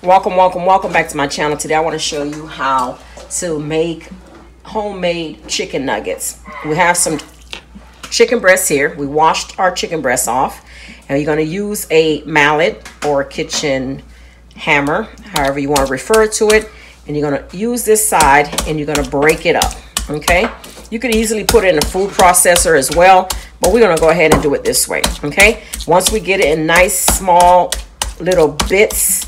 Welcome back to my channel. Today I want to show you how to make homemade chicken nuggets. We have some chicken breasts here. We washed our chicken breasts off, and you're going to use a mallet or a kitchen hammer, however you want to refer to it, and you're going to use this side and you're going to break it up. Okay, you could easily put it in a food processor as well, but we're going to go ahead and do it this way. Okay, once we get it in nice small little bits,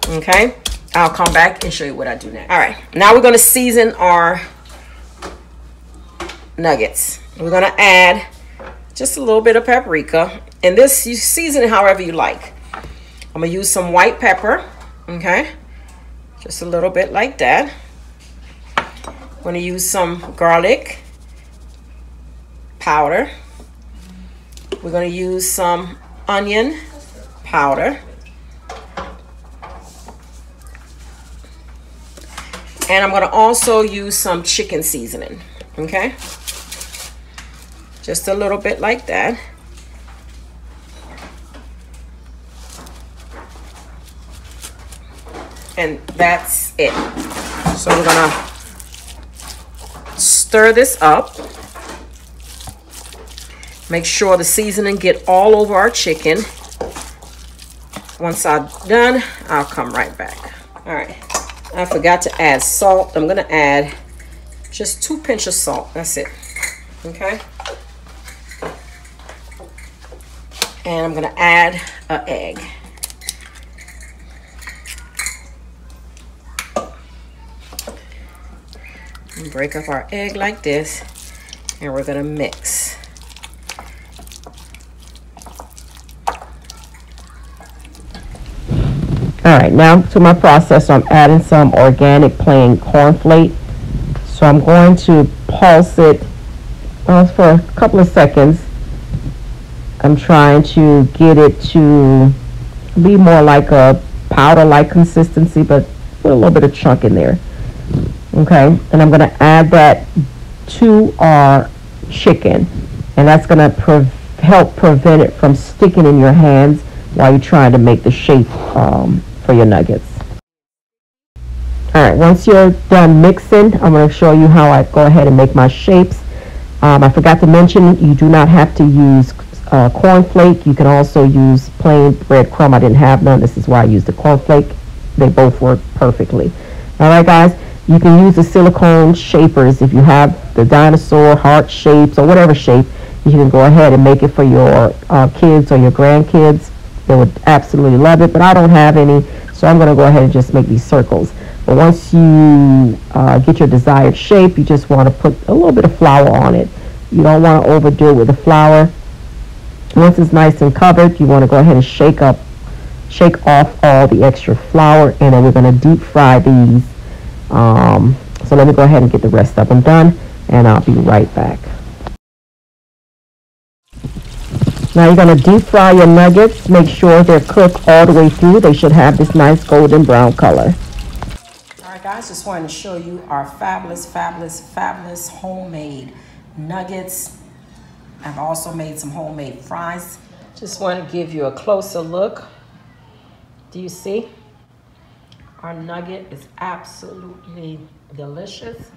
okay, I'll come back and show you what I do next. All right, now we're going to season our nuggets. We're going to add just a little bit of paprika, and this you season it however you like. I'm going to use some white pepper, okay, just a little bit like that. I'm going to use some garlic powder. We're going to use some onion powder. And I'm going to also use some chicken seasoning, okay? Just a little bit like that. And that's it. So we're going to stir this up. Make sure the seasoning get all over our chicken. Once I'm done, I'll come right back. All right. I forgot to add salt. I'm going to add just 2 pinches of salt. That's it. Okay. And I'm going to add an egg. And break up our egg like this. And we're going to mix. All right, now to my process, I'm adding some organic plain cornflake. So I'm going to pulse it for a couple of seconds. I'm trying to get it to be more like a powder-like consistency, but with a little bit of chunk in there. Okay, and I'm going to add that to our chicken, and that's going to help prevent it from sticking in your hands while you're trying to make the shape for your nuggets. All right, once you're done mixing, I'm going to show you how I go ahead and make my shapes. I forgot to mention, you do not have to use cornflake. You can also use plain breadcrumb. I didn't have none. This is why I used the cornflake. They both work perfectly. All right, guys, you can use the silicone shapers. If you have the dinosaur heart shapes or whatever shape, you can go ahead and make it for your kids or your grandkids. They would absolutely love it, but I don't have any, so I'm going to go ahead and just make these circles. But once you get your desired shape, you just want to put a little bit of flour on it. You don't want to overdo it with the flour. Once it's nice and covered, you want to go ahead and shake off all the extra flour, and then we're going to deep fry these. So let me go ahead and get the rest of them done, and I'll be right back. Now you're going to deep fry your nuggets. Make sure they're cooked all the way through. They should have this nice golden brown color. All right, guys, just wanted to show you our fabulous homemade nuggets. I've also made some homemade fries. Just want to give you a closer look. Do you see? Our nugget is absolutely delicious.